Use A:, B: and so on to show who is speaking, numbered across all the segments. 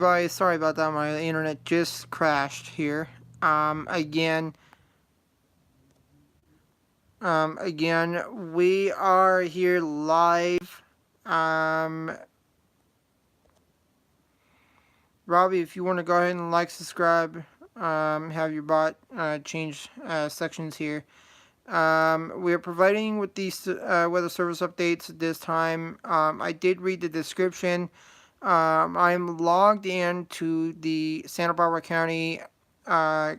A: everybody. Sorry about that. My internet just crashed here. Again, we are here live. Um, Robbie, if you want to go ahead and like, subscribe, have your bot change sections here. We are providing with these weather service updates this time. I did read the description. I'm logged in to the Santa Barbara County uh,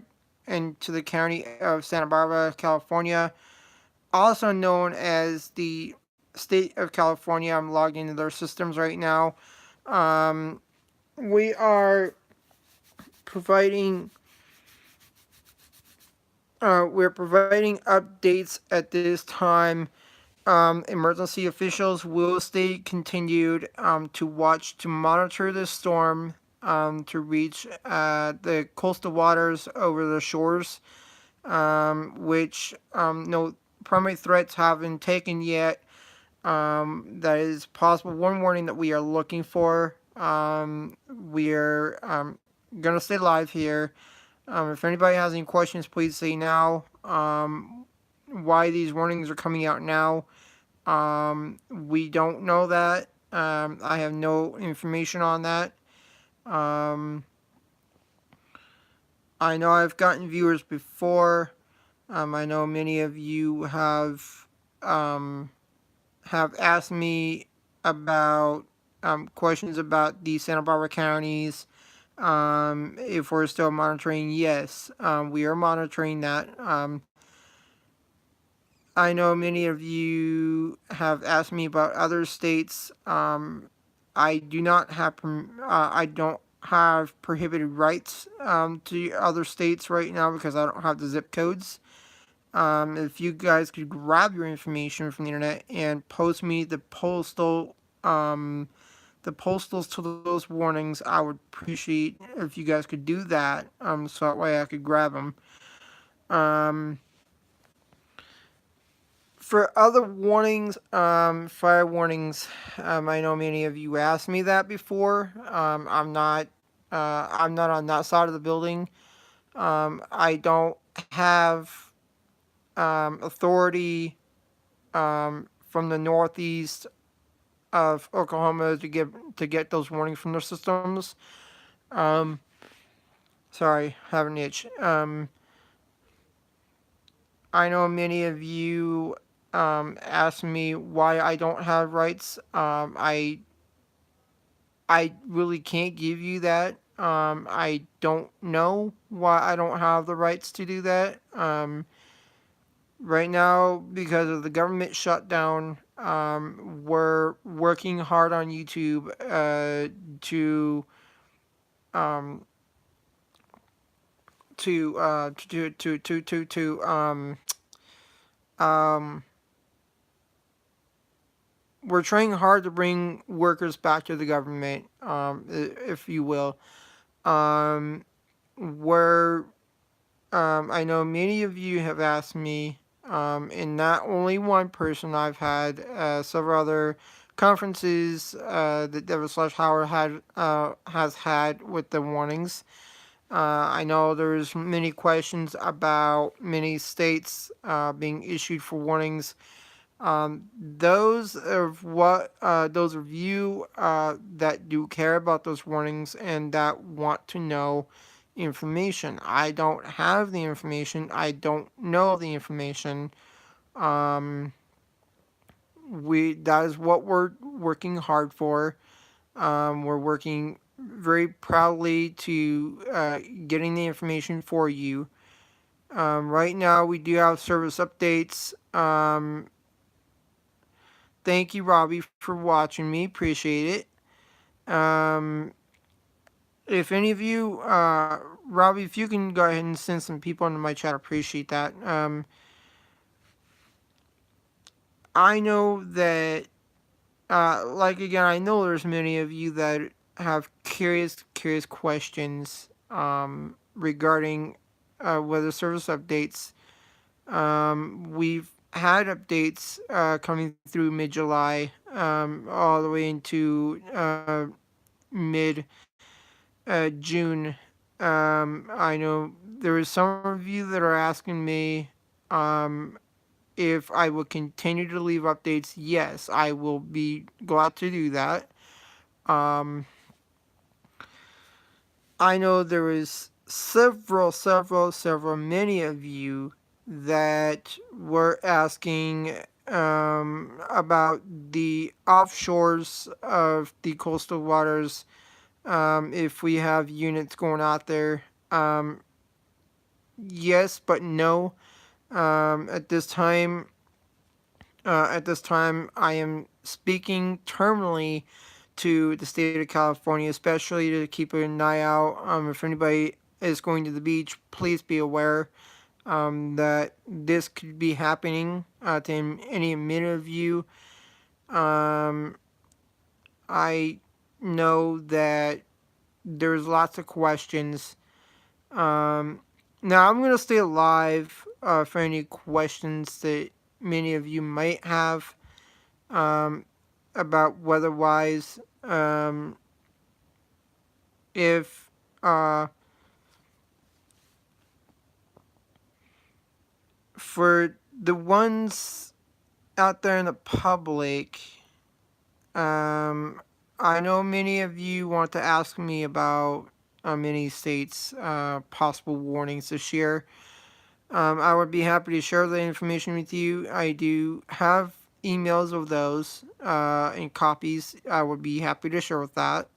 A: and to the county of Santa Barbara, California, also known as the state of California. I'm logged into their systems right now. Um, we are providing we're providing updates at this time. Emergency officials will stay continued to watch to monitor the storm to reach the coastal waters over the shores, which no primary threats haven't taken yet. That is possible. One warning that we are looking for. We are gonna stay live here. If anybody has any questions, please say now. Why these warnings are coming out now? We don't know that. I have no information on that. Um, I know I've gotten viewers before. I know many of you um, have asked me about questions about the Santa Barbara counties. If we're still monitoring, yes, we are monitoring that. I know many of you have asked me about other states. I do not have I don't have prohibited rights to other states right now because I don't have the zip codes. If you guys could grab your information from the internet and post me the postals to those warnings, I would appreciate if you guys could do that. So that way I could grab them. Um, for other warnings, fire warnings, I know many of you asked me that before. I'm not on that side of the building. I don't have authority from the northeast of Oklahoma to get those warnings from their systems. Um, sorry, have an itch. I know many of you ask me why I don't have rights. I really can't give you that. I don't know why I don't have the rights to do that. Right now, because of the government shutdown, we're working hard on YouTube um, to um, we're trying hard to bring workers back to the government, if you will. Um, where I know many of you have asked me, and not only one person, I've had several other conferences that David Slash Howard has had with the warnings. I know there's many questions about many states being issued for warnings. Those of you that do care about those warnings and that want to know information. I don't have the information. I don't know the information. Um, we that is what we're working hard for. We're working very proudly to getting the information for you. Right now, we do have service updates. Thank you, Robbie, for watching me. Appreciate it. If any of you, Robbie, if you can go ahead and send some people into my chat, appreciate that. I know that, like again, I know there's many of you that have curious questions regarding weather service updates. We've had updates coming through mid July, all the way into mid June. I know there is some of you that are asking me um, if I will continue to leave updates. Yes, I will be glad to do that. Um, I know there is many of you that were asking about the offshores of the coastal waters, if we have units going out there. Yes, but no. At this time, I am speaking terminally to the state of California, especially to keep an eye out. If anybody is going to the beach, please be aware that this could be happening to any minute of you. Um, I know that there's lots of questions. Um, Now, I'm going to stay alive for any questions that many of you might have um, about weather-wise. If for the ones out there in the public, I know many of you want to ask me about many states' possible warnings this year. I would be happy to share that information with you. I do have emails of those and copies. I would be happy to share with that.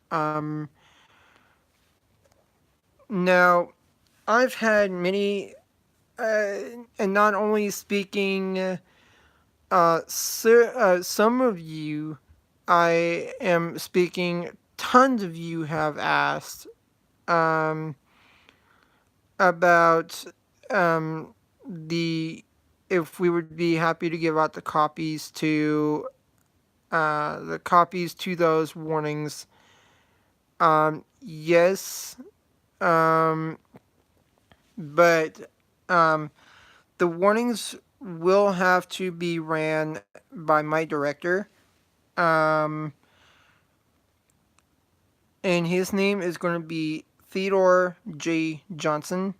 A: Now, I've had many, and not only speaking, some of you, I am speaking, tons of you have asked um, about the if we would be happy to give out the copies to those warnings. Yes, but the warnings will have to be ran by my director. Um, and his name is going to be Theodore J. Johnson.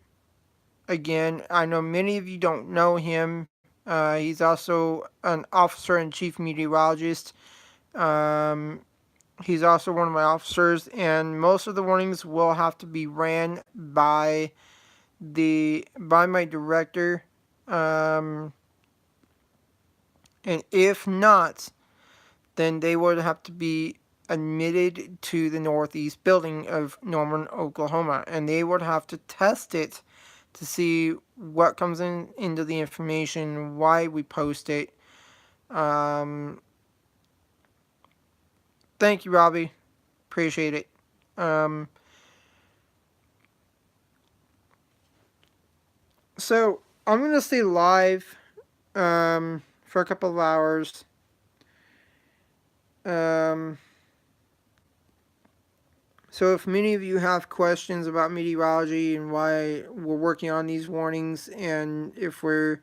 A: Again, I know many of you don't know him. He's also an officer and chief meteorologist. Um, he's also one of my officers, and most of the warnings will have to be ran by my director. Um, and if not, then they would have to be admitted to the Northeast building of Norman, Oklahoma, and they would have to test it to see what comes into the information, why we post it. Um, Thank you, Robbie. Appreciate it. Um, so I'm gonna stay live for a couple of hours. Um, so if many of you have questions about meteorology and why we're working on these warnings, and if we're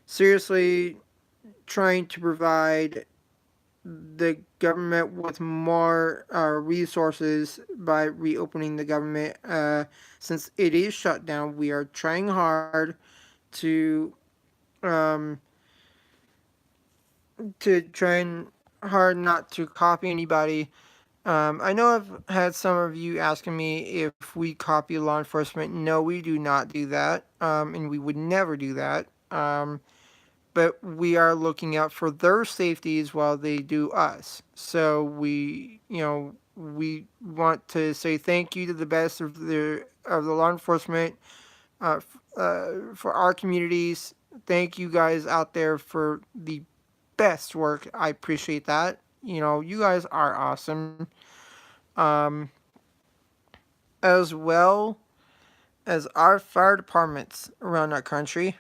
A: seriously trying to provide the government with more resources by reopening the government, since it is shut down, we are trying to um, try and hard not to copy anybody. I know I've had some of you asking me if we copy law enforcement. No, we do not do that, and we would never do that. But we are looking out for their safeties while they do us. So we want to say thank you to the best of the law enforcement for our communities. Thank you guys out there for the best work. I appreciate that. You guys are awesome. Um, as well as our fire departments around our country,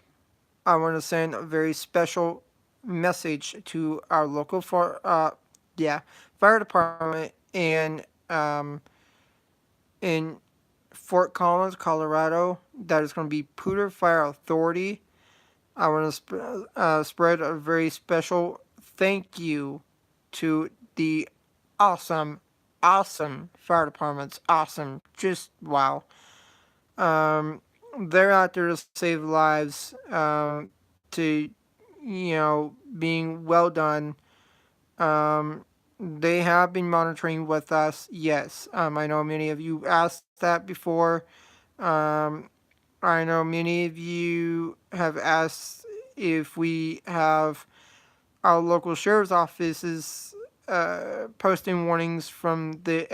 A: I want to send a very special message to our local fire department in Fort Collins, Colorado. That is going to be Poudre Fire Authority. I want to spread a very special thank you to the awesome awesome fire departments. Awesome. Just wow. Um, they're out there to save lives. To being well done. They have been monitoring with us. Yes. I know many of you asked that before. Um, I know many of you have asked if we have our local sheriff's offices posting warnings from the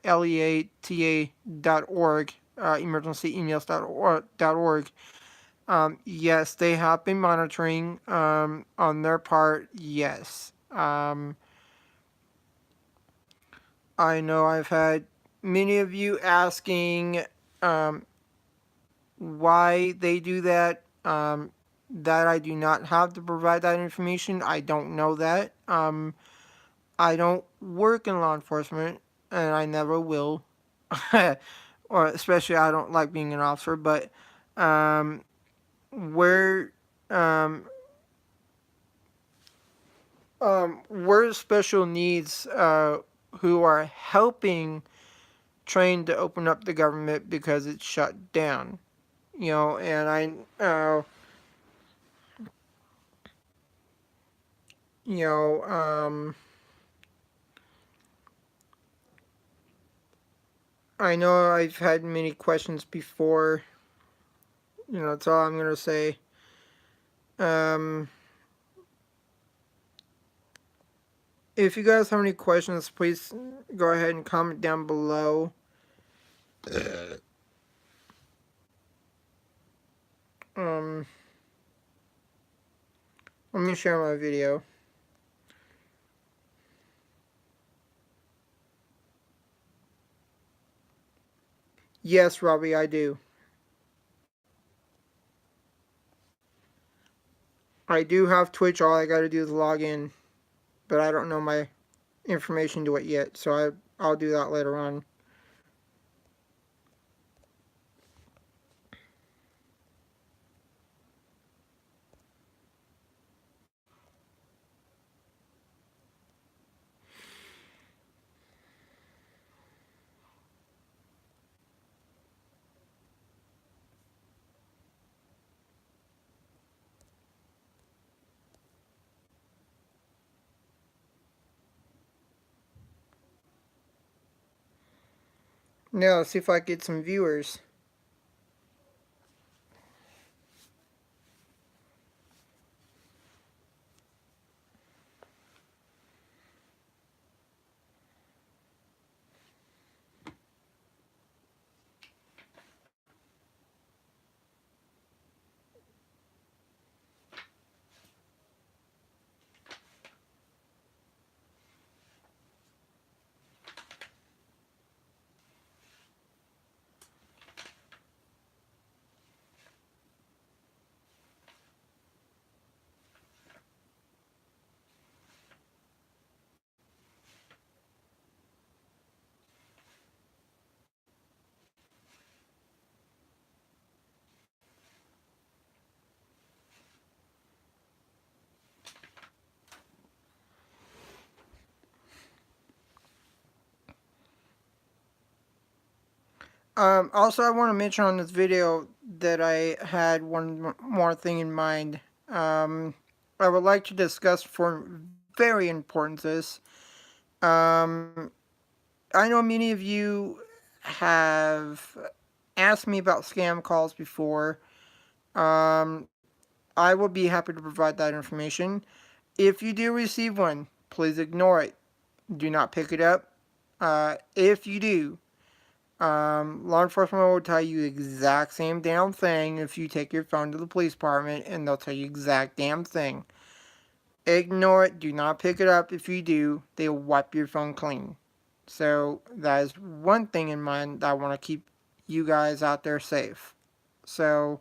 A: leata.org, emergencyemails.org. Yes, they have been monitoring on their part. Yes. I know I've had many of you asking um, why they do that. That I do not have to provide that information. I don't know that. I don't work in law enforcement, and I never will. Or especially, I don't like being an officer. But um, where um, we're special needs who are helping train to open up the government because it's shut down. And you know, um, I know I've had many questions before. That's all I'm gonna say. Um, if you guys have any questions, please go ahead and comment down below. Um, Let me share my video. Yes, Robbie, I do. I do have Twitch. All I gotta do is log in, but I don't know my information to it yet, so I'll do that later on. Now, let's see if I get some viewers. Also, I want to mention on this video that I had one more thing in mind. Um, I would like to discuss for very important this. Um, I know many of you have asked me about scam calls before. Um, I will be happy to provide that information. If you do receive one, please ignore it. Do not pick it up. If you do, law enforcement will tell you the exact same damn thing if you take your phone to the police department, and they'll tell you exact damn thing. Ignore it. Do not pick it up. If you do, they'll wipe your phone clean. So that is one thing in mind that I want to keep you guys out there safe. So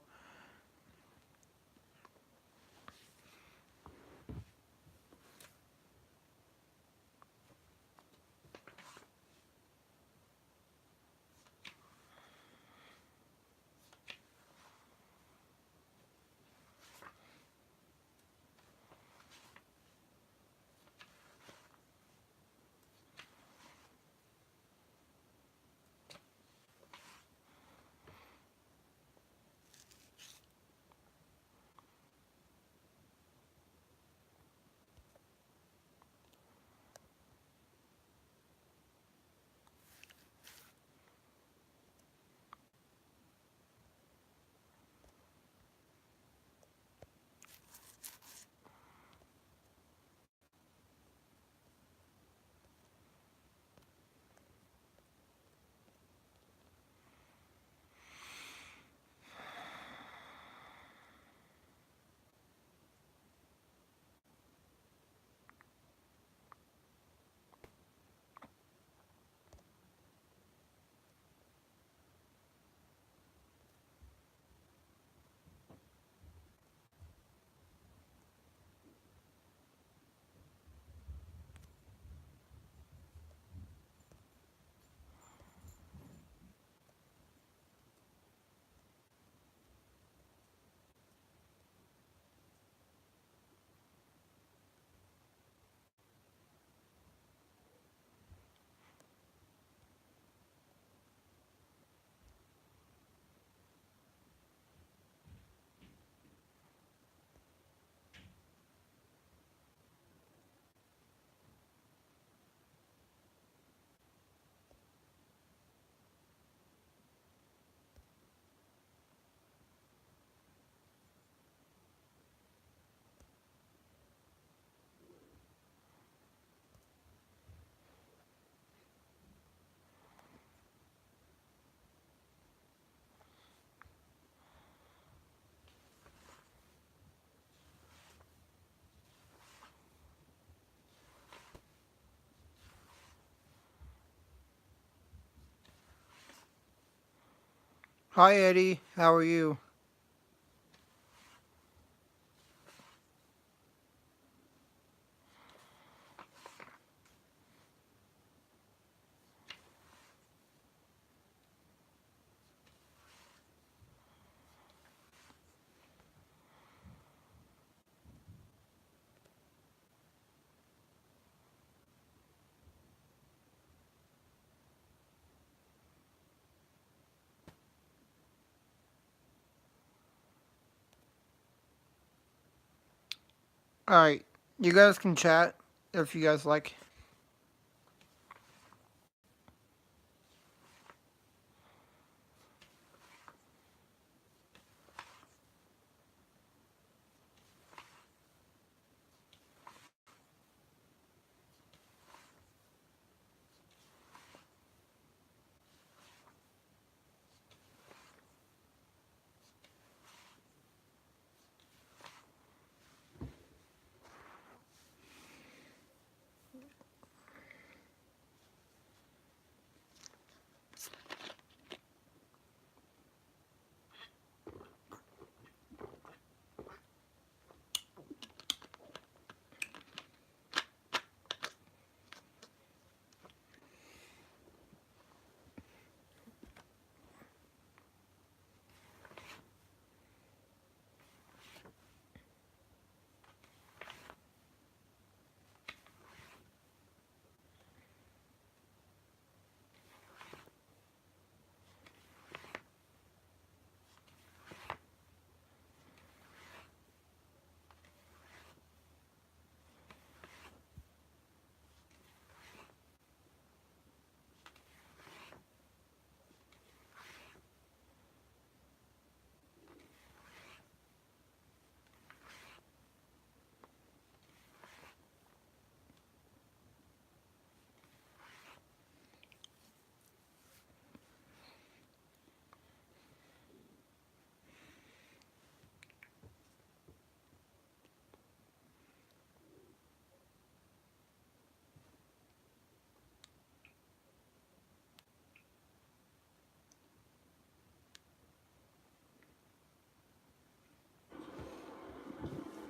A: Hi, Eddie. How are you? All right. You guys can chat if you guys like.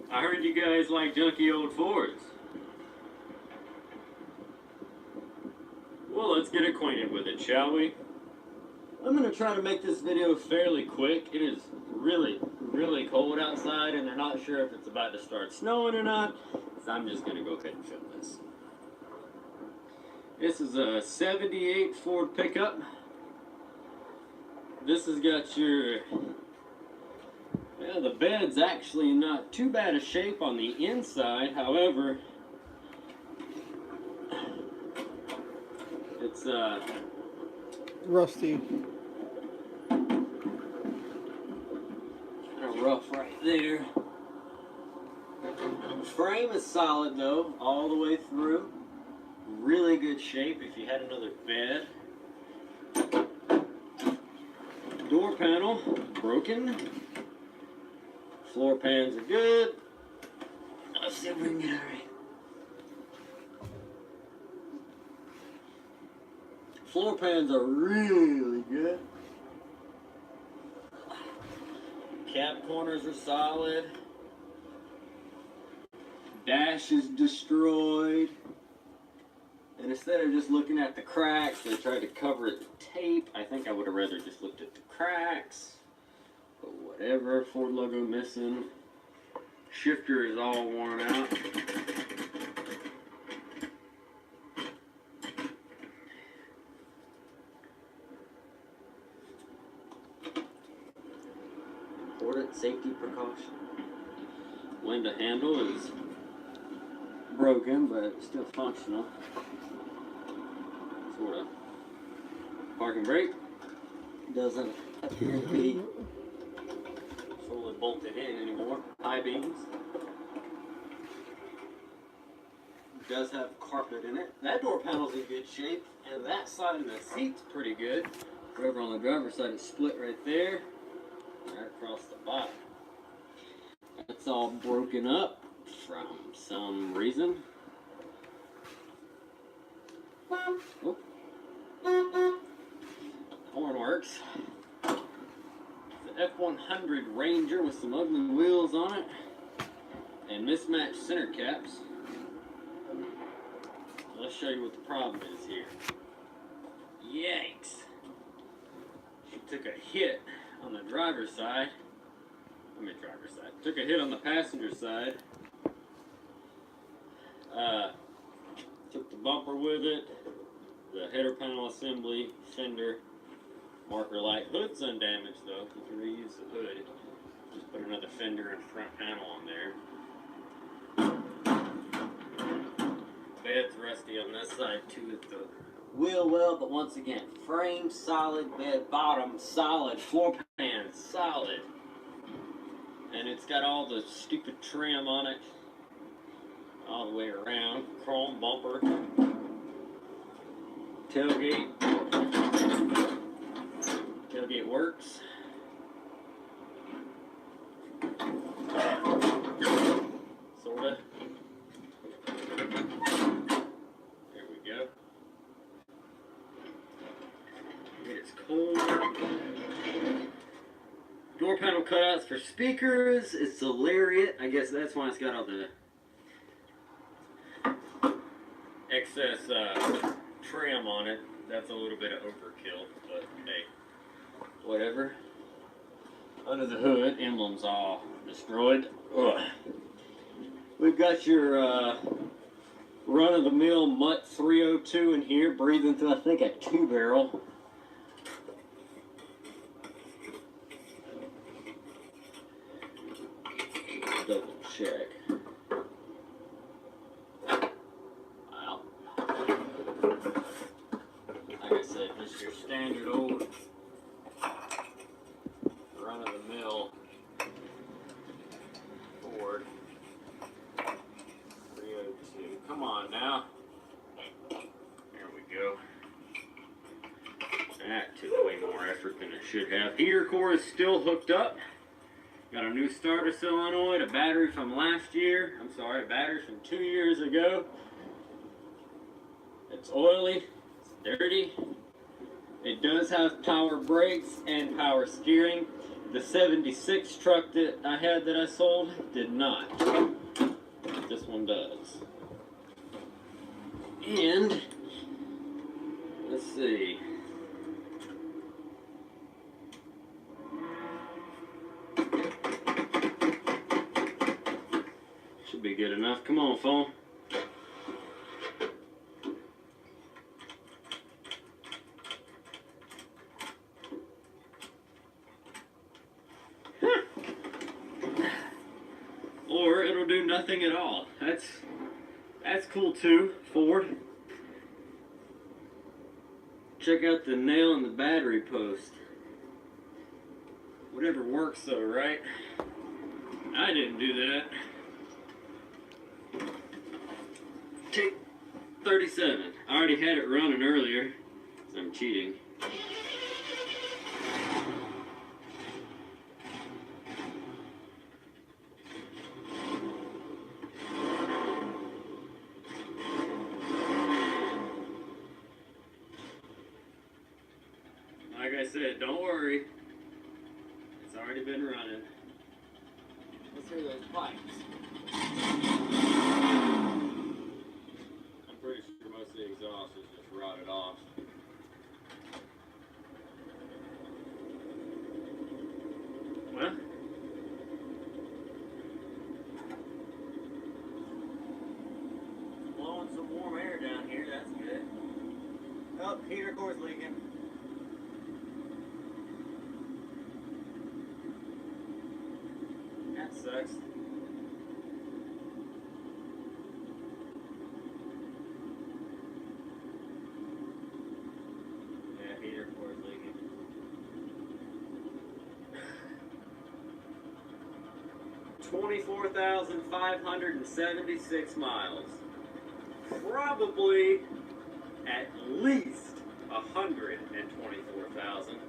B: I heard you guys like junky old Fords. Well, let's get acquainted with it, shall we? I'm gonna try to make this video fairly quick. It is really cold outside, and they're not sure if it's about to start snowing or not, so I'm just gonna go ahead and film this. This is a 78 Ford pickup. This has got your... Yeah, the bed's actually not too bad a shape on the inside, however, it's
A: Rusty.
B: kind of rough right there. Frame is solid though, all the way through. Really good shape if you had another bed. Door panel, broken. Floor pans are good. Let's see if we can get it right. Floor pans are really good. Cab corners are solid. Dash is destroyed. And instead of just looking at the cracks, they tried to cover it with tape. I think I would have rather just looked at the cracks. But whatever, Ford logo missing. Shifter is all worn out. Important safety precaution. Window handle is broken, but still functional. Sort of. Parking brake doesn't appear to be fully bolted in anymore. High beams. Does have carpet in it. That door panel's in good shape, and that side of the seat's pretty good. Over on the driver's side, it's split right there, right across the bottom. It's all broken up from some reason. Oh. Horn works. F100 Ranger with some ugly wheels on it and mismatched center caps. Let's show you what the problem is here. Yikes! She took a hit on the driver's side. Took a hit on the passenger side. Took the bumper with it. The header panel assembly, fender, marker light. Hood's undamaged though. You can reuse the hood. Just put another fender and front panel on there. Bed's rusty on this side too with the wheel well, but once again, frame solid, bed bottom solid, floor pan solid. And it's got all the stupid trim on it all the way around. Chrome bumper. Tailgate. Tailgate works. Sorta. There we go. It's cold. Door panel cutouts for speakers. It's the Lariat. I guess that's why it's got all the excess trim on it. That's a little bit of overkill, but hey, whatever. Under the hood, emblems all destroyed. Ugh. We've got your run-of-the-mill Mutt 302 in here, breathing through, I think, a 2-barrel. Double check. Wow. Like I said, just your standard old run-of-the-mill Ford 302. Come on now. There we go. That took way more effort than it should have. Heater core is still hooked up. Got a new starter solenoid, a battery from last year. I'm sorry, a battery from 2 years ago. It's oily, it's dirty. It does have power brakes and power steering. The 76 truck that I had that I sold did not. This one does. And, let's see. Should be good enough. Come on, phone. Or it'll do nothing at all. That's cool too, Ford. Check out the nail in the battery post. Whatever works though, right? I didn't do that. Take 37. I already had it running earlier, so I'm cheating. Like I said, don't worry. It's already been running. Let's hear those pipes. I'm pretty sure most of the exhaust is just rotted off. Well, blowing some warm air down here, that's good. Oh, heater core's leaking. That sucks. Yeah, heater core is leaking. $24,576 miles. Probably at least 124,000.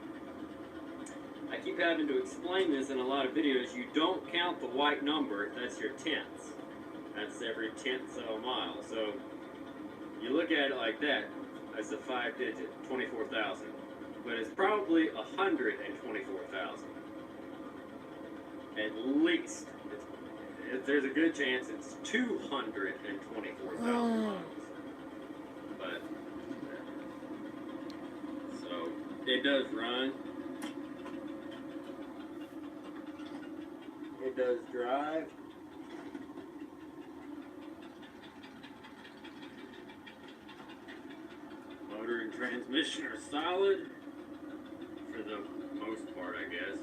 B: I keep having to explain this in a lot of videos. You don't count the white number, that's your tenths. That's every tenth of a mile. So you look at it like that, that's a 5-digit, 24,000. But it's probably 124,000. At least. There's a good chance it's 224,000 miles. But, so, it does run. It does drive. Motor and transmission are solid. For the most part, I guess.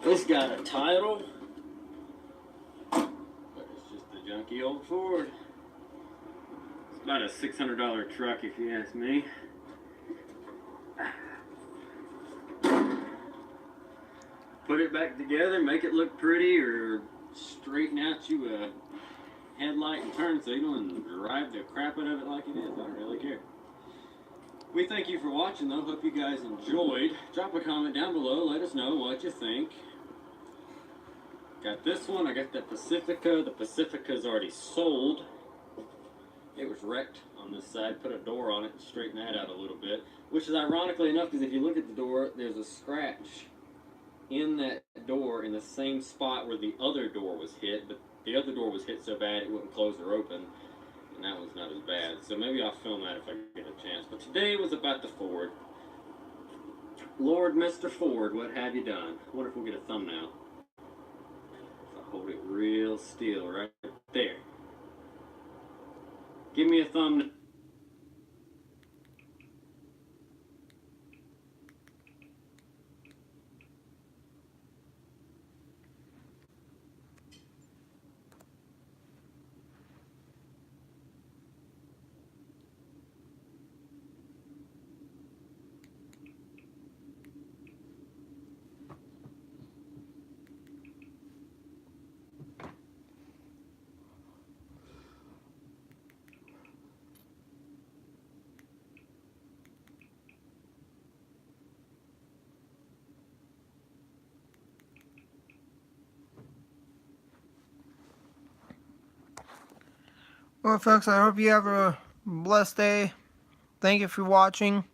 B: It's got a title, but it's just a junky old Ford. It's about a $600 truck if you ask me. Put it back together, make it look pretty, or straighten out you a headlight and turn signal and drive the crap out of it like it is. I don't really care. We thank you for watching though. Hope you guys enjoyed. Drop a comment down below. Let us know what you think. Got this one. I got the Pacifica. The Pacifica's already sold. It was wrecked on this side. Put a door on it and straighten that out a little bit. Which is ironically enough, because if you look at the door, there's a scratch in that door in the same spot where the other door was hit. But the other door was hit so bad it wouldn't close or open. And that one's not as bad. So maybe I'll film that if I get a chance. But today was about the Ford. Lord Mr. Ford, what have you done? I wonder if we'll get a thumbnail. Hold it real still right there. Give me a thumbnail.
A: Well, folks, I hope you have a blessed day. Thank you for watching.